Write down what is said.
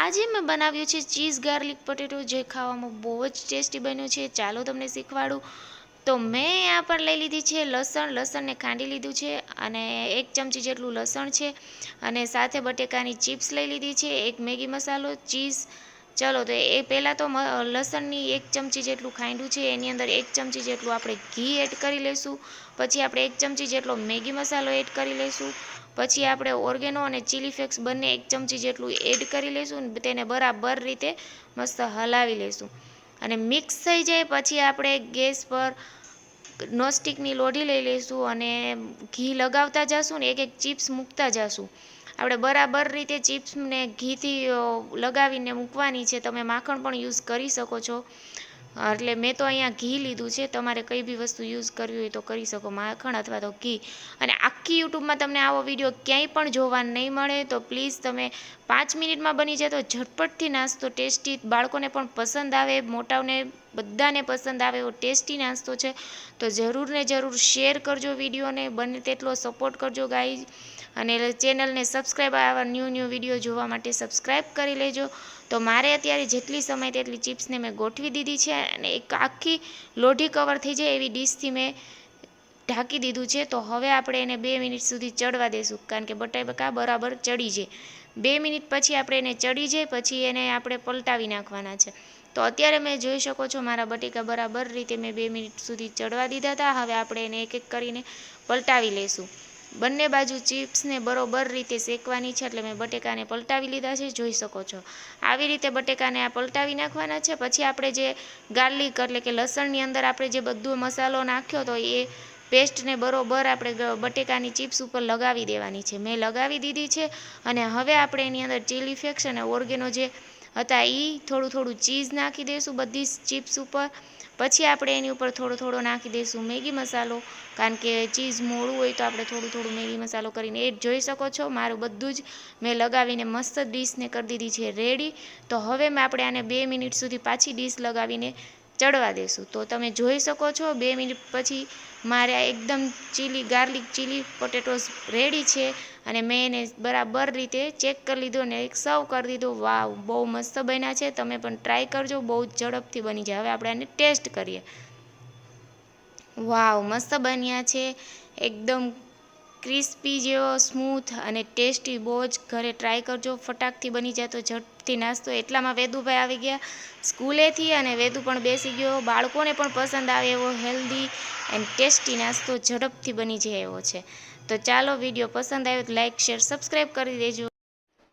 આજે મેં બનાવ્યું છે ચીઝ ગાર્લિક પટેટો, જે ખાવામાં બહુ જ ટેસ્ટી બન્યું છે. ચાલો તમને શીખવાડું. તો મેં અહીંયા પર લઈ લીધી છે લસણને ખાંડી લીધું છે, અને 1 ચમચી જેટલું લસણ છે, અને સાથે બટેકાની ચિપ્સ લઈ લીધી છે, એક મેગી મસાલો, ચીઝ. ચલો તો એ પહેલાં તો લસણની 1 ચમચી જેટલું ખાંડ્યું છે, એની અંદર 1 ચમચી જેટલું આપણે ઘી એડ કરી લઈશું. પછી આપણે 1 ચમચી જેટલો મેગી મસાલો એડ કરી લઈશું. પછી આપણે ઓર્ગેનો અને ચીલી ફ્લેક્સ બંને 1 ચમચી જેટલું એડ કરી લઈશું, તેને બરાબર રીતે મસ્ત હલાવી લઈશું. અને મિક્સ થઈ જાય પછી આપણે ગેસ પર નોનસ્ટિકની લોઢી લઈ લઈશું, અને ઘી લગાવતા જઈશું ને એક ચિપ્સ મૂકતા જઈશું. આપણે બરાબર રીતે ચિપ્સને ઘીથી લગાવીને મૂકવાની છે. તમે માખણ પણ યુઝ કરી શકો છો. એટલે મેં તો અહીંયા ઘી લીધું છે. તમારે કઈ બી વસ્તુ યુઝ કરવી હોય તો કરી શકો, માખણ અથવા તો ઘી. અને આખી યુટ્યુબમાં તમને આવો વિડીયો ક્યાંય પણ જોવા નહીં મળે. તો પ્લીઝ તમે 5 મિનિટમાં બની જાય તો ઝટપટથી નાસ્તો ટેસ્ટી, બાળકોને પણ પસંદ આવે, મોટાઓને બધાને પસંદ આવે એવો ટેસ્ટી નાસ્તો છે. તો જરૂર ને જરૂર શેર કરજો વિડીયોને, બને તેટલો સપોર્ટ કરજો ગાઈઝ. અને ચેનલને સબસ્ક્રાઈબ, આવા ન્યૂ વિડીયો જોવા માટે સબસ્ક્રાઈબ કરી લેજો. તો મારે અત્યારે જેટલી સમય તેટલી ચિપ્સને મેં ગોઠવી દીધી છે, અને એક આખી લોઢી કવર થઈ જાય એવી ડીશથી મેં ઢાંકી દીધું છે. તો હવે આપણે એને 2 મિનિટ સુધી ચડવા દઈશું, કારણ કે બટાકા બરાબર ચડી જાય. 2 મિનિટ પછી આપણે એને ચડી જાય પછી એને આપણે પલટાવી નાખવાના છે. તો અત્યારે મેં જોઈ શકો છો મારા બટેકા બરાબર રીતે મેં 2 મિનિટ સુધી ચડવા દીધા હતા. હવે આપણે એને એક એક કરીને પલટાવી લઈશું. બંને બાજુ ચિપ્સને બરોબર રીતે શેકવાની છે, એટલે મેં બટેકાને પલટાવી લીધા છે, જોઈ શકો છો. આવી રીતે બટેકાને આ પલટાવી નાખવાના છે. પછી આપણે જે ગાર્લિક એટલે કે લસણની અંદર આપણે જે બધો મસાલો નાખ્યો તો એ પેસ્ટને બરોબર આપણે બટેકાની ચિપ્સ ઉપર લગાવી દેવાની છે. મેં લગાવી દીધી છે. અને હવે આપણે એની અંદર ચીલી ફ્લેક્સ અને ઓર્ગેનો જે હતા એ થોડું ચીઝ નાખી દઈશું બધી ચિપ્સ ઉપર. પછી આપણે એની ઉપર થોડો નાખી દઈશું મેગી મસાલો, કારણ કે ચીઝ મોળું હોય તો આપણે થોડું મેગી મસાલો કરીને એ જોઈ શકો છો. મારું બધું જ મેં લગાવીને મસ્ત ડીશને કરી દીધી છે રેડી. તો હવે આપણે આને 2 મિનિટ સુધી પાછી ડીશ લગાવીને ચડવા દઈશું. તો તમે જોઈ શકો છો 2 મિનિટ પછી મારે એકદમ ગાર્લિક ચીલી પોટેટોસ રેડી છે. અને મેં એને બરાબર રીતે ચેક કરી લીધો અને એક સર્વ કરી દીધો. વાવ, બહુ મસ્ત બન્યા છે. તમે પણ ટ્રાય કરજો, બહુ જ ઝડપથી બની જાય. હવે આપણે આને ટેસ્ટ કરીએ. વાવ, મસ્ત બન્યા છે. એકદમ ક્રિસ્પી જેવો, સ્મૂથ અને ટેસ્ટી. બહુ જ ઘરે ટ્રાય કરજો, ફટાકથી બની જાય તો ઝટથી નાસ્તો. એટલામાં વેદુભાઈ આવી ગયા સ્કૂલેથી, અને વેદુ પણ બેસી ગયો. બાળકોને પણ પસંદ આવે એવો હેલ્ધી એન્ડ ટેસ્ટી નાસ્તો ઝડપથી બની જાય એવો છે. તો ચાલો, વિડીયો પસંદ આવ્યો તો લાઇક, શેર, સબસ્ક્રાઈબ કરી દેજો.